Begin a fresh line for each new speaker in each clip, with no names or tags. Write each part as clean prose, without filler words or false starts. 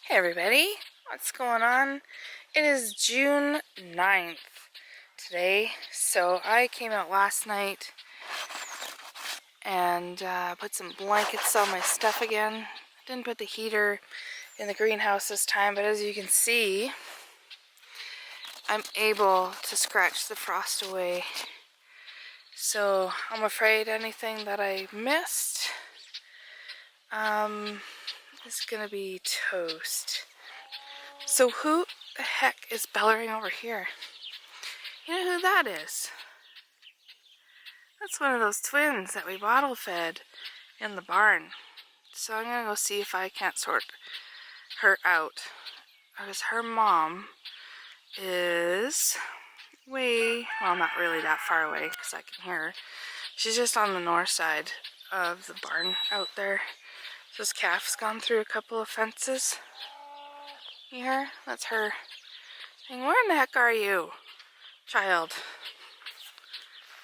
Hey everybody, what's going on? It is June 9th today, so I came out last night and put some blankets on my stuff again. Didn't put the heater in the greenhouse this time, but as you can see, I'm able to scratch the frost away. So I'm afraid anything that I missed is gonna be toast. So who the heck is bellowing over here? You know who that is? That's one of those twins that we bottle fed in the barn. So I'm gonna go see if I can't sort her out. Because her mom is well, not really that far away because I can hear her. She's just on the north side of the barn out there. This calf's gone through a couple of fences. You hear? That's her. And where in the heck are you, child?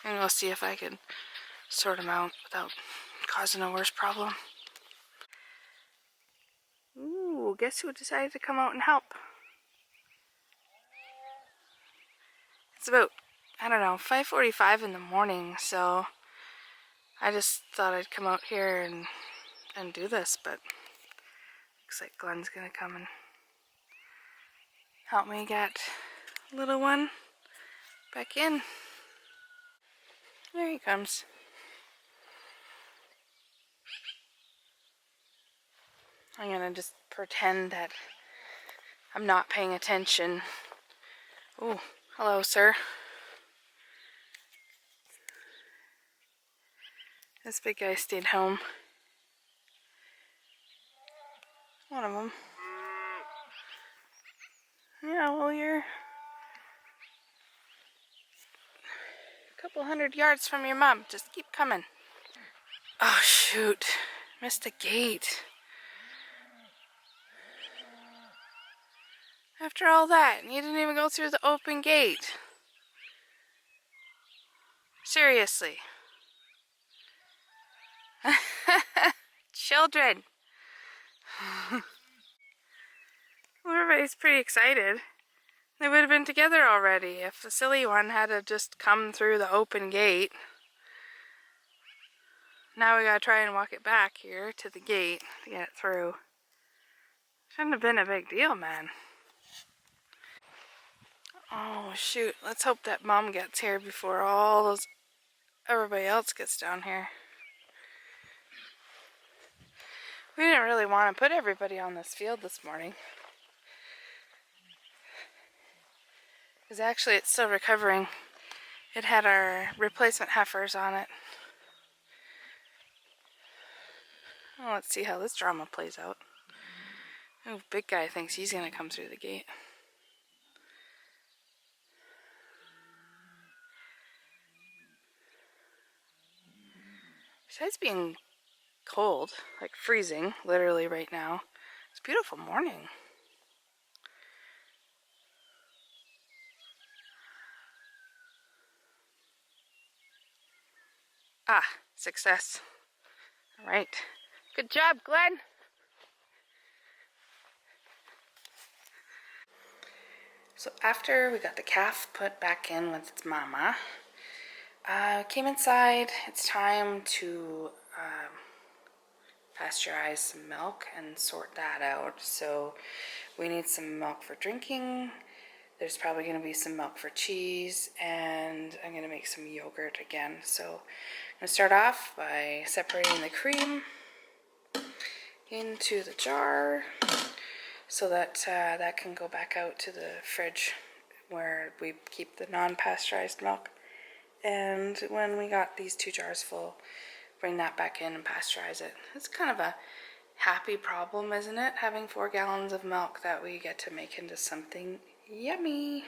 I'm gonna go see if I can sort them out without causing a worse problem. Ooh, guess who decided to come out and help? It's about, I don't know, 5:45 in the morning, so I just thought I'd come out here and do this, but looks like Glenn's gonna come and help me get little one back in. There he comes. I'm gonna just pretend that I'm not paying attention. Oh, hello, sir. This big guy stayed home. One of them. Yeah, well, you're a couple hundred yards from your mom. Just keep coming. Oh, shoot. Missed the gate. After all that, you didn't even go through the open gate. Seriously. Children. Well, everybody's pretty excited. They would have been together already if the silly one had to just come through the open gate. Now we gotta try and walk it back here to the gate to get it through. Shouldn't have been a big deal, man. Oh, shoot. Let's hope that mom gets here before everybody else gets down here. We didn't really want to put everybody on this field this morning. Because actually it's still recovering. It had our replacement heifers on it. Well, let's see how this drama plays out. Oh, big guy thinks he's going to come through the gate. Besides being cold, like freezing, literally right now, it's a beautiful morning. Ah, success. All right. Good job, Glenn. So after we got the calf put back in with its mama, came inside. It's time to pasteurize some milk and sort that out. So we need some milk for drinking. There's probably going to be some milk for cheese, and I'm going to make some yogurt again. So I'm going to start off by separating the cream into the jar so that that can go back out to the fridge where we keep the non-pasteurized milk. And when we got these 2 jars full, bring that back in and pasteurize it. It's kind of a happy problem, isn't it? Having 4 gallons of milk that we get to make into something yummy.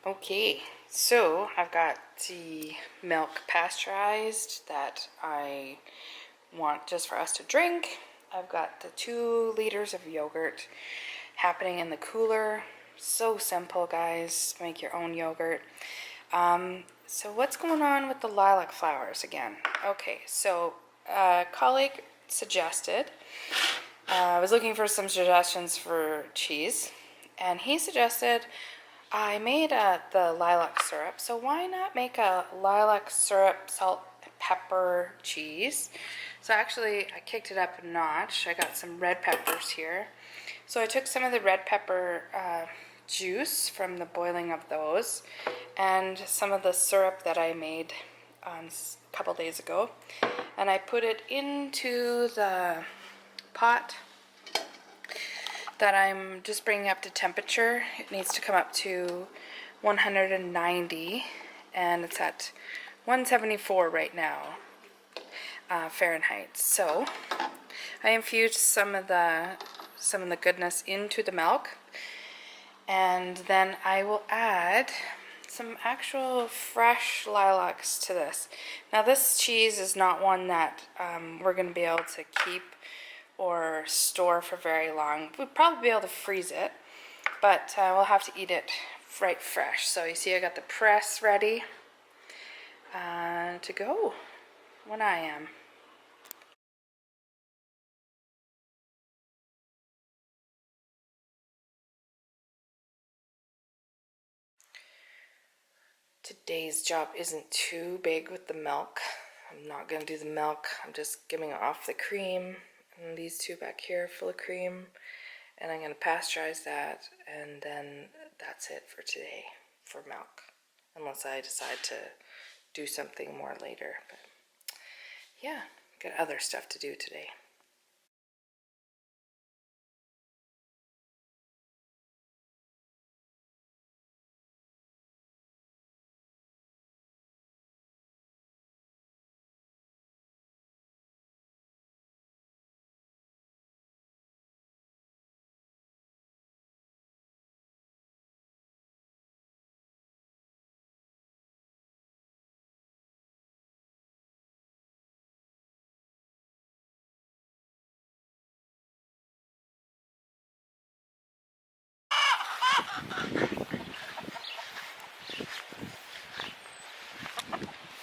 Okay, so I've got the milk pasteurized that I want just for us to drink. I've got the 2 liters of yogurt happening in the cooler. So simple, guys. Make your own yogurt. So what's going on with the lilac flowers again? Okay, so a colleague suggested, I was looking for some suggestions for cheese, and he suggested I made the lilac syrup, so why not make a lilac syrup, salt, and pepper cheese? So actually I kicked it up a notch. I got some red peppers here. So I took some of the red pepper juice from the boiling of those and some of the syrup that I made a couple days ago, and I put it into the pot that I'm just bringing up to temperature. It needs to come up to 190 and it's at 174 right now Fahrenheit. So I infused some of the goodness into the milk, and then I will add some actual fresh lilacs to this. Now this cheese is not one that we're going to be able to keep or store for very long. We'll probably be able to freeze it, but we'll have to eat it right fresh. So you see I got the press ready to go when I am. Today's job isn't too big with the milk. I'm not going to do the milk. I'm just giving off the cream, and these two back here full of cream, and I'm going to pasteurize that, and then that's it for today for milk, unless I decide to do something more later. But yeah, got other stuff to do today.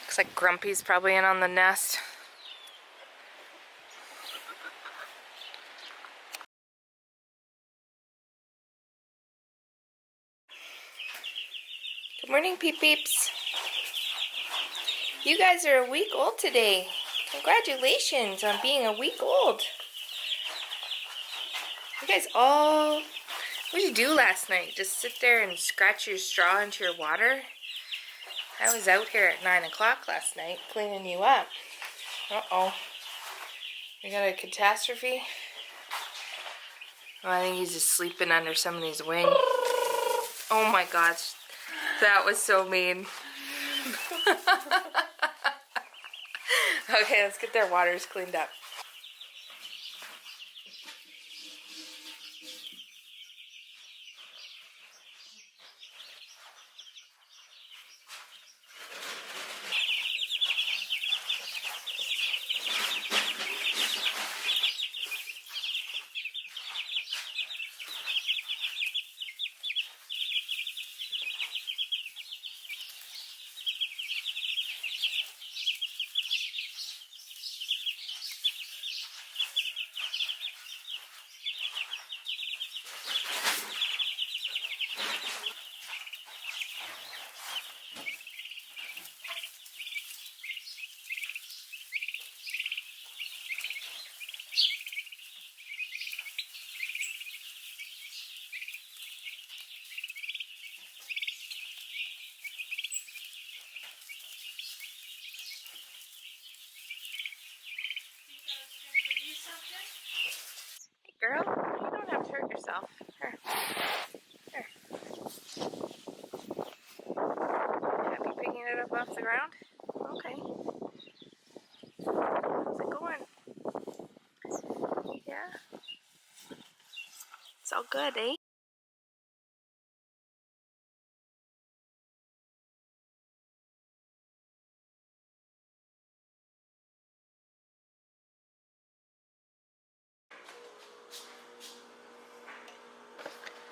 Looks like Grumpy's probably in on the nest. Good morning, peep-peeps. You guys are a week old today. Congratulations on being a week old. You guys all... What did you do last night? Just sit there and scratch your straw into your water? I was out here at 9 o'clock last night cleaning you up. Uh-oh. We got a catastrophe? Oh, I think he's just sleeping under somebody's wing. Oh my gosh. That was so mean. Okay, let's get their waters cleaned up. Hey girl, you don't have to hurt yourself. Here. Here. Happy picking it up off the ground? Okay. How's it going? Yeah? It's all good, eh?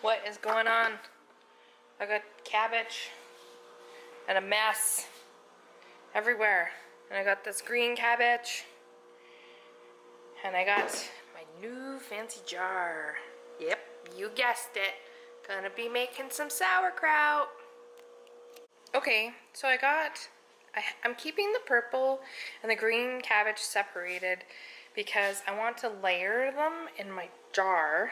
What is going on? I got cabbage and a mess. everywhere. And I got this green cabbage. And I got my new fancy jar. Yep, you guessed it. Gonna be making some sauerkraut. Okay, so I'm keeping the purple and the green cabbage separated because I want to layer them in my jar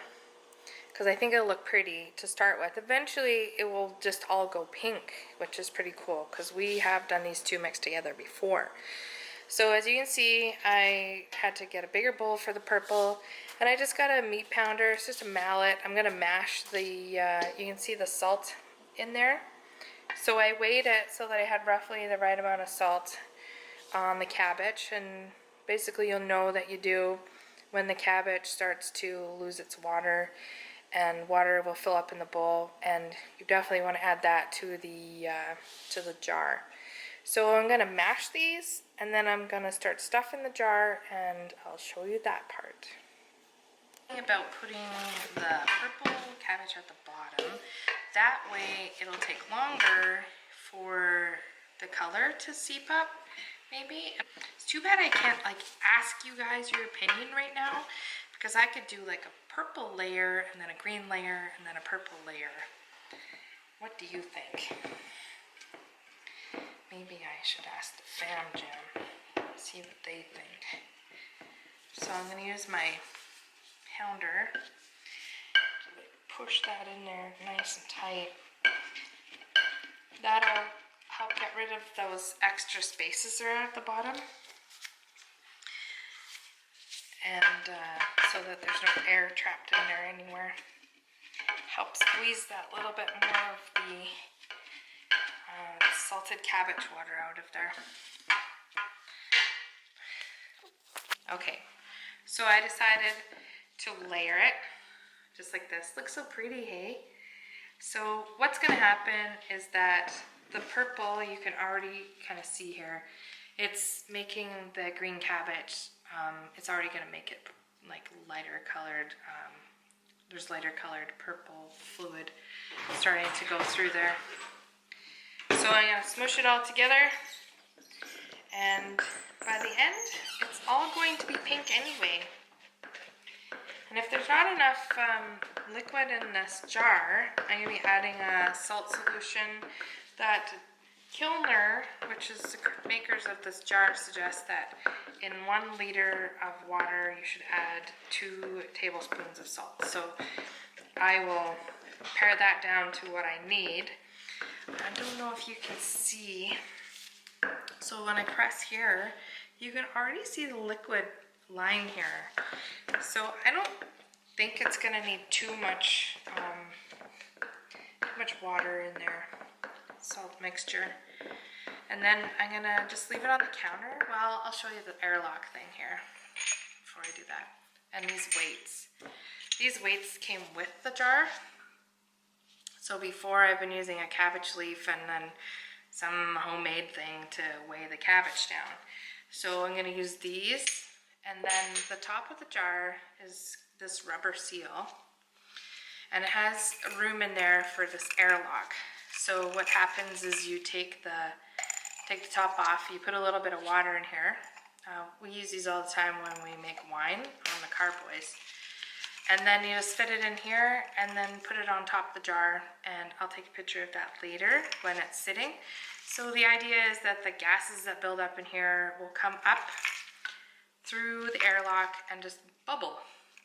because I think it'll look pretty to start with. Eventually it will just all go pink, which is pretty cool because we have done these two mixed together before. So as you can see, I had to get a bigger bowl for the purple, and I just got a meat pounder. It's just a mallet. I'm gonna mash the, you can see the salt in there. So I weighed it so that I had roughly the right amount of salt on the cabbage, and basically you'll know that you do when the cabbage starts to lose its water, and water will fill up in the bowl, and you definitely want to add that to the jar. So I'm going to mash these, and then I'm going to start stuffing the jar, and I'll show you that part. About putting the purple cabbage at the bottom, that way it'll take longer for the color to seep up, maybe. It's too bad I can't like ask you guys your opinion right now, because I could do like a purple layer and then a green layer and then a purple layer. What do you think? Maybe I should ask the fam jam, see what they think. So I'm going to use my pounder to push that in there nice and tight. That'll help get rid of those extra spaces that are at the bottom, and so that there's no air trapped in there anywhere. Help squeeze that little bit more of the salted cabbage water out of there. Okay, so I decided to layer it just like this. Looks so pretty, hey? So what's gonna happen is that the purple, you can already kind of see here, it's making the green cabbage, it's already gonna make it like lighter colored, there's lighter colored purple fluid starting to go through there. So I'm gonna smush it all together, and by the end, it's all going to be pink anyway. And if there's not enough liquid in this jar, I'm going to be adding a salt solution that Kilner, which is the makers of this jar, suggests that in 1 liter of water you should add 2 tablespoons of salt. So I will pare that down to what I need. I don't know if you can see. So when I press here, you can already see the liquid line here. So I don't think it's gonna need too much water in there, salt mixture. And then I'm gonna just leave it on the counter. Well, I'll show you the airlock thing here before I do that. And these weights. These weights came with the jar. So before I've been using a cabbage leaf and then some homemade thing to weigh the cabbage down. So I'm gonna use these. And then the top of the jar is this rubber seal, and it has room in there for this airlock. So what happens is you take the top off, you put a little bit of water in here. We use these all the time when we make wine on the carboys. And then you just fit it in here and then put it on top of the jar, and I'll take a picture of that later when it's sitting. So the idea is that the gases that build up in here will come up through the airlock and just bubble.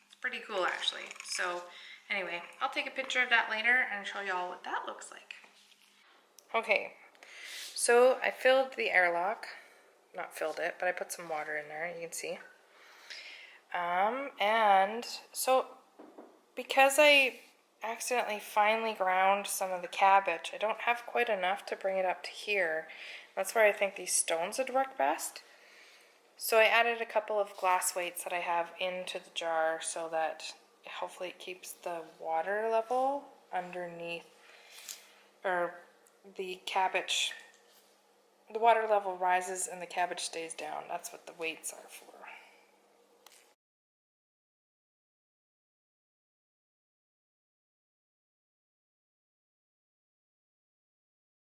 It's pretty cool actually. So anyway, I'll take a picture of that later and show you all what that looks like. Okay, so I filled the airlock, not filled it, but I put some water in there, you can see. And so because I accidentally finely ground some of the cabbage, I don't have quite enough to bring it up to here. That's where I think these stones would work best. So I added a couple of glass weights that I have into the jar so that hopefully it keeps the water level underneath, or the cabbage, the water level rises and the cabbage stays down. That's what the weights are for.